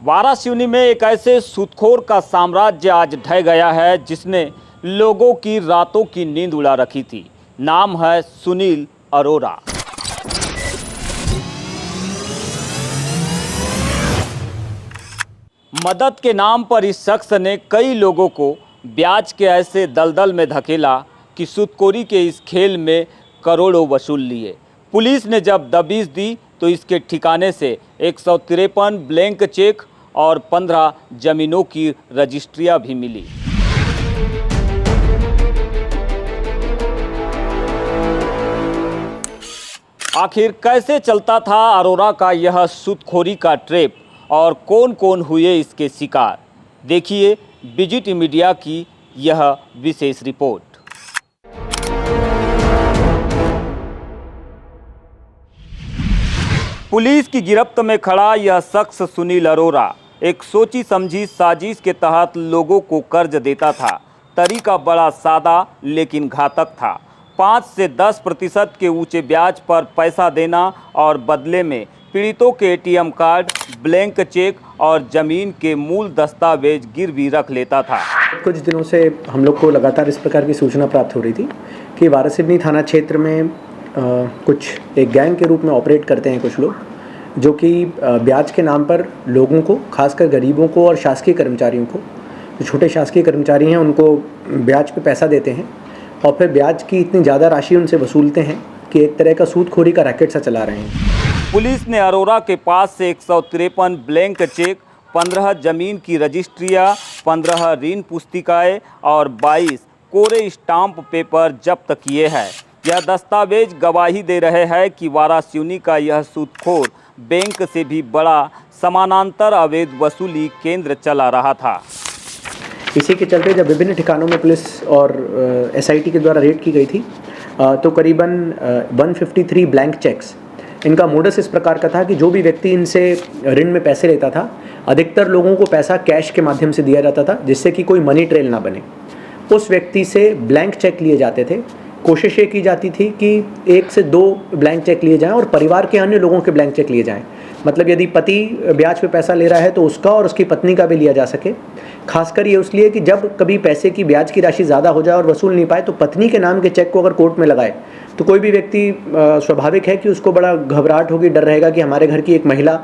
वारासिवनी में एक ऐसे सूदखोर का साम्राज्य आज ढह गया है जिसने लोगों की रातों की नींद उड़ा रखी थी। नाम है सुनील अरोरा। मदद के नाम पर इस शख्स ने कई लोगों को ब्याज के ऐसे दलदल में धकेला कि सूदखोरी के इस खेल में करोड़ों वसूल लिए। पुलिस ने जब दबिश दी तो इसके ठिकाने से 153 ब्लैंक चेक और 15 जमीनों की रजिस्ट्रियां भी मिली। आखिर कैसे चलता था अरोरा का यह सूदखोरी का ट्रैप और कौन कौन हुए इसके शिकार, देखिए बीजीटी मीडिया की यह विशेष रिपोर्ट। पुलिस की गिरफ्त में खड़ा यह शख्स सुनील अरोरा एक सोची समझी साजिश के तहत लोगों को कर्ज देता था। तरीका बड़ा सादा लेकिन घातक था। 5 से 10% के ऊंचे ब्याज पर पैसा देना और बदले में पीड़ितों के एटीएम कार्ड, ब्लैंक चेक और जमीन के मूल दस्तावेज गिरवी रख लेता था। कुछ दिनों से हम लोग को लगातार इस प्रकार की सूचना प्राप्त हो रही थी कि वारासिवनी थाना क्षेत्र में कुछ एक गैंग के रूप में ऑपरेट करते हैं कुछ लोग, जो कि ब्याज के नाम पर लोगों को, खासकर गरीबों को और शासकीय कर्मचारियों को, जो छोटे शासकीय कर्मचारी हैं उनको ब्याज पे पैसा देते हैं और फिर ब्याज की इतनी ज़्यादा राशि उनसे वसूलते हैं कि एक तरह का सूदखोरी का रैकेट सा चला रहे हैं। पुलिस ने अरोरा के पास से 153 ब्लैंक चेक, 15 जमीन की रजिस्ट्रियां, 15 ऋण पुस्तिकाएं और 22 कोरे स्टाम्प पेपर जब्त किए हैं। यह दस्तावेज गवाही दे रहे हैं कि वारासिवनी का यह सूदखोर बैंक से भी बड़ा समानांतर अवैध वसूली केंद्र चला रहा था। इसी के चलते जब विभिन्न ठिकानों में पुलिस और एसआईटी के द्वारा रेड की गई थी तो करीबन 153 ब्लैंक चेक्स। इनका मोडस इस प्रकार का था कि जो भी व्यक्ति इनसे ऋण में पैसे लेता था, अधिकतर लोगों को पैसा कैश के माध्यम से दिया जाता था जिससे कि कोई मनी ट्रेल ना बने। उस व्यक्ति से ब्लैंक चेक लिए जाते थे। कोशिश ये की जाती थी कि 1 से 2 ब्लैंक चेक लिए जाएं और परिवार के अन्य लोगों के ब्लैंक चेक लिए जाएं। मतलब यदि पति ब्याज पे पैसा ले रहा है तो उसका और उसकी पत्नी का भी लिया जा सके। खासकर ये इसलिए कि जब कभी पैसे की ब्याज की राशि ज़्यादा हो जाए और वसूल नहीं पाए तो पत्नी के नाम के चेक को अगर कोर्ट में लगाए तो कोई भी व्यक्ति स्वाभाविक है कि उसको बड़ा घबराहट होगी, डर रहेगा कि हमारे घर की एक महिला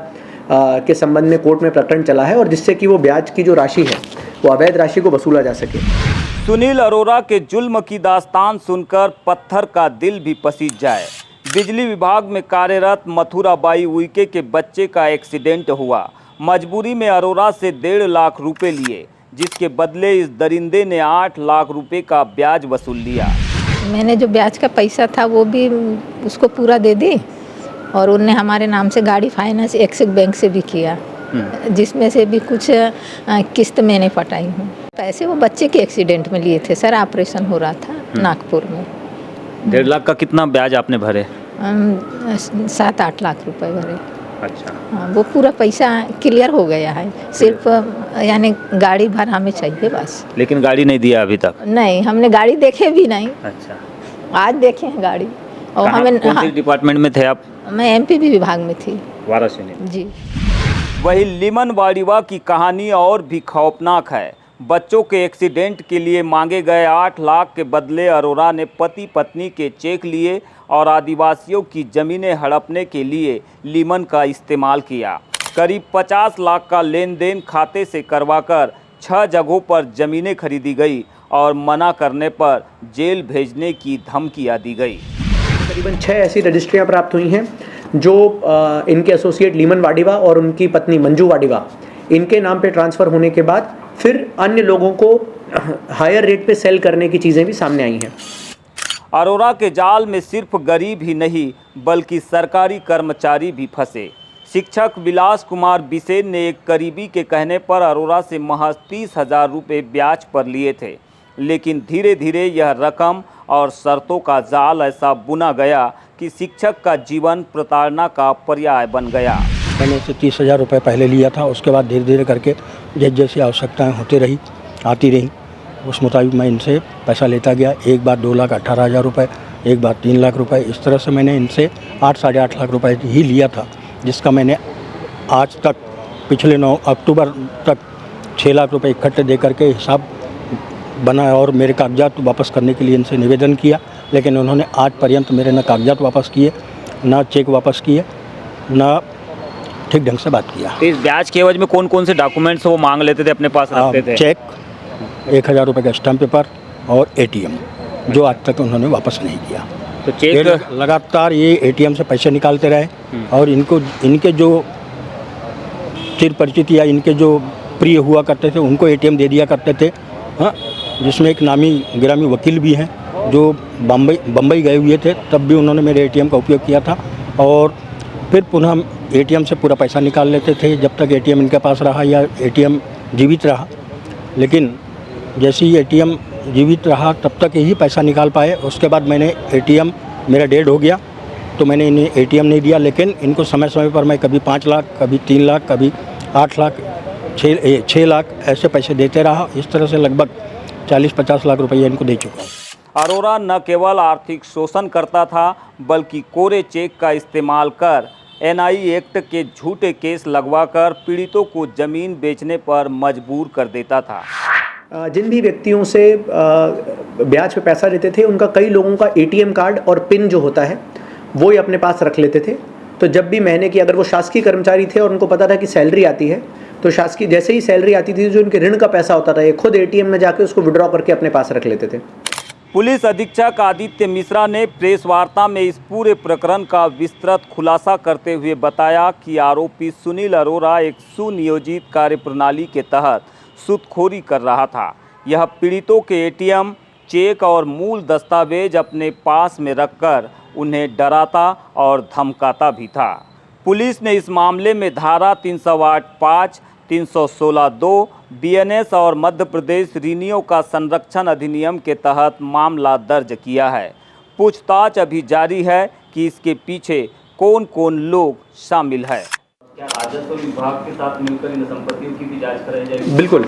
के संबंध में कोर्ट में प्रकरण चला है और जिससे कि वो ब्याज की जो राशि है वो अवैध राशि को वसूला जा सके। सुनील अरोरा के जुल्म की दास्तान सुनकर पत्थर का दिल भी पसीज जाए। बिजली विभाग में कार्यरत मथुराबाई उइके के बच्चे का एक्सीडेंट हुआ। मजबूरी में अरोरा से 1.5 लाख रुपए लिए, जिसके बदले इस दरिंदे ने 8 लाख रुपए का ब्याज वसूल लिया। मैंने जो ब्याज का पैसा था वो भी उसको पूरा दे दी और उनने हमारे नाम से गाड़ी फाइनेंस एक्सिस बैंक से भी किया, जिसमें से भी कुछ किस्त मैंने पटाई हूँ। पैसे वो बच्चे के एक्सीडेंट में लिए थे सर, ऑपरेशन हो रहा था नागपुर में। 1.5 लाख का कितना ब्याज आपने भरे? 7-8 लाख रुपए भरे। अच्छा। हाँ, वो पूरा पैसा क्लियर हो गया है, सिर्फ यानी गाड़ी भर हमें चाहिए बस। लेकिन गाड़ी नहीं दिया अभी तक? नहीं, हमने गाड़ी देखे भी नहीं। अच्छा। आज देखे हैं गाड़ी। और हमें कौन से डिपार्टमेंट में थे आप? मैं एमपीबी विभाग में थी, वारासिवनी जी। वही लिमन वाडिवा की कहानी और भी खौफनाक है। बच्चों के एक्सीडेंट के लिए मांगे गए 8 लाख के बदले अरोरा ने पति पत्नी के चेक लिए और आदिवासियों की ज़मीनें हड़पने के लिए लिमन का इस्तेमाल किया। करीब 50 लाख का लेन देन खाते से करवाकर 6 जगहों पर ज़मीनें खरीदी गई और मना करने पर जेल भेजने की धमकियां दी गई। करीबन 6 ऐसी रजिस्ट्रियां प्राप्त हुई हैं जो इनके एसोसिएट लीमन वाडिवा और उनकी पत्नी मंजू वाडिवा इनके नाम पे ट्रांसफ़र होने के बाद फिर अन्य लोगों को हायर रेट पे सेल करने की चीज़ें भी सामने आई हैं। अरोरा के जाल में सिर्फ गरीब ही नहीं बल्कि सरकारी कर्मचारी भी फंसे। शिक्षक विलास कुमार बिसेन ने एक करीबी के कहने पर अरोरा से महज 30,000 रुपये ब्याज पर लिए थे, लेकिन धीरे धीरे यह रकम और शर्तों का जाल ऐसा बुना गया कि शिक्षक का जीवन प्रताड़ना का पर्याय बन गया। मैंने से 30,000 रुपये पहले लिया था, उसके बाद धीरे धीरे करके जैसे जैसे आवश्यकताएँ होती रही आती रही उस मुताबिक मैं इनसे पैसा लेता गया। एक बार 2,18,000 रुपये, एक बार 3 लाख रुपए। इस तरह से मैंने इनसे 8 साढ़े 8 लाख रुपए ही लिया था, जिसका मैंने आज तक पिछले 9 अक्टूबर तक 6 लाख रुपए इकट्ठे दे करके हिसाब बनाया और मेरे कागजात वापस करने के लिए इनसे निवेदन किया, लेकिन उन्होंने आज पर्यंत मेरे न कागजात वापस किए, ना चेक वापस किए, ना ठीक ढंग से बात किया। तो इस ब्याज के एवज में कौन कौन से डॉक्यूमेंट्स वो मांग लेते थे, अपने पास रखते थे? चेक, 1000 रुपये का स्टैम्प पेपर और ATM, जो आज तक उन्होंने वापस नहीं किया। तो चेक लगातार ये ATM से पैसे निकालते रहे और इनके जो चिर परिचित या इनके जो प्रिय हुआ करते थे उनको ATM दे दिया करते थे। हाँ, जिसमें एक नामी गिरामी वकील भी हैं जो बम्बई गए हुए थे, तब भी उन्होंने मेरे ATM का उपयोग किया था और फिर पुनः ATM से पूरा पैसा निकाल लेते थे जब तक ATM इनके पास रहा या ATM जीवित रहा। लेकिन जैसे ही ATM जीवित रहा तब तक यही पैसा निकाल पाए। उसके बाद मैंने ATM मेरा डेड हो गया तो मैंने इन्हें ATM नहीं दिया, लेकिन इनको समय समय पर मैं कभी 5 लाख, कभी 3 लाख, कभी 8 लाख, 6 लाख ऐसे पैसे देते रहा। इस तरह से लगभग 40-50 लाख रुपये इनको दे चुका हूँ। अरोरा न केवल आर्थिक शोषण करता था बल्कि कोरे चेक का इस्तेमाल कर NI एक्ट के झूठे केस लगवाकर पीड़ितों को जमीन बेचने पर मजबूर कर देता था। जिन भी व्यक्तियों से ब्याज पे पैसा लेते थे उनका कई लोगों का ATM कार्ड और पिन जो होता है वो ही अपने पास रख लेते थे। तो जब भी महीने की, अगर वो शासकीय कर्मचारी थे और उनको पता था कि सैलरी आती है, तो शासकीय जैसे ही सैलरी आती थी जो उनके ऋण का पैसा होता था ये खुद ATM में जाके उसको विड्रॉ करके अपने पास रख लेते थे। पुलिस अधीक्षक आदित्य मिश्रा ने प्रेस वार्ता में इस पूरे प्रकरण का विस्तृत खुलासा करते हुए बताया कि आरोपी सुनील अरोरा एक सुनियोजित कार्यप्रणाली के तहत सूदखोरी कर रहा था। यह पीड़ितों के ATM, चेक और मूल दस्तावेज अपने पास में रखकर उन्हें डराता और धमकाता भी था। पुलिस ने इस मामले में धारा 308(5), 316(2), BNS और मध्य प्रदेश ऋणियों का संरक्षण अधिनियम के तहत मामला दर्ज किया है। पूछताछ अभी जारी है कि इसके पीछे कौन कौन लोग शामिल है। क्या राजस्व विभाग के साथ मिलकर इन संपत्तियों की भी जांच कराई जाएगी? बिल्कुल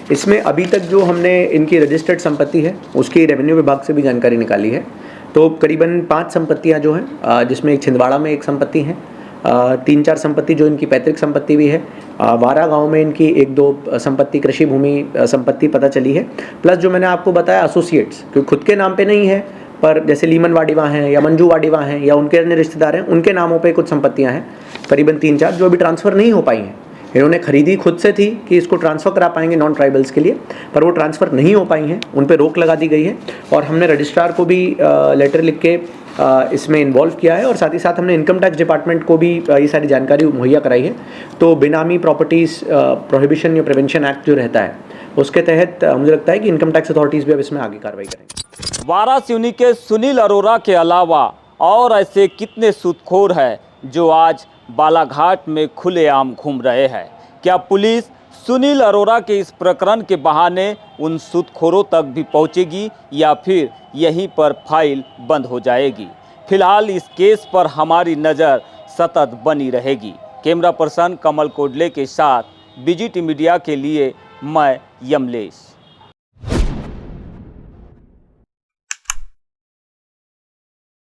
इसमें अभी तक जो हमने इनकी रजिस्टर्ड संपत्ति है उसकी रेवेन्यू विभाग से भी जानकारी निकाली है। तो करीबन 5 संपत्तियां जो हैं, जिसमें एक छिंदवाड़ा में एक संपत्ति है, 3-4 संपत्ति जो इनकी पैतृक संपत्ति भी है, वारा गांव में इनकी 1-2 संपत्ति कृषि भूमि संपत्ति पता चली है। प्लस जो मैंने आपको बताया एसोसिएट्स, क्योंकि खुद के नाम पे नहीं है पर जैसे लीमन वाडिवा हैं या मंजू वाडिवा हैं या उनके अन्य रिश्तेदार हैं, उनके नामों पे कुछ संपत्तियां हैं करीबन 3-4 जो अभी ट्रांसफ़र नहीं हो पाई हैं। इन्होंने खरीदी खुद से थी कि इसको ट्रांसफ़र करा पाएंगे नॉन ट्राइबल्स के लिए, पर वो ट्रांसफ़र नहीं हो पाई हैं, उन पे रोक लगा दी गई है। और हमने रजिस्ट्रार को भी लेटर लिख के इसमें इन्वॉल्व किया है और साथ ही साथ हमने इनकम टैक्स डिपार्टमेंट को भी ये सारी जानकारी मुहैया कराई है। तो बेनामी प्रॉपर्टीज़ प्रोहिबिशन या प्रिवेंशन एक्ट जो रहता है उसके तहत मुझे लगता है कि इनकम टैक्स अथॉरिटीज़ भी अब इसमें आगे कार्रवाई करेंगे। वारासिवनी के सुनील अरोरा के अलावा और ऐसे कितने सूदखोर हैं जो आज बालाघाट में खुलेआम घूम रहे हैं? क्या पुलिस सुनील अरोरा के इस प्रकरण के बहाने उन सूदखोरों तक भी पहुंचेगी या फिर यहीं पर फाइल बंद हो जाएगी? फिलहाल इस केस पर हमारी नज़र सतत बनी रहेगी। कैमरा पर्सन कमल कोडले के साथ BGT मीडिया के लिए मैं यमलेश।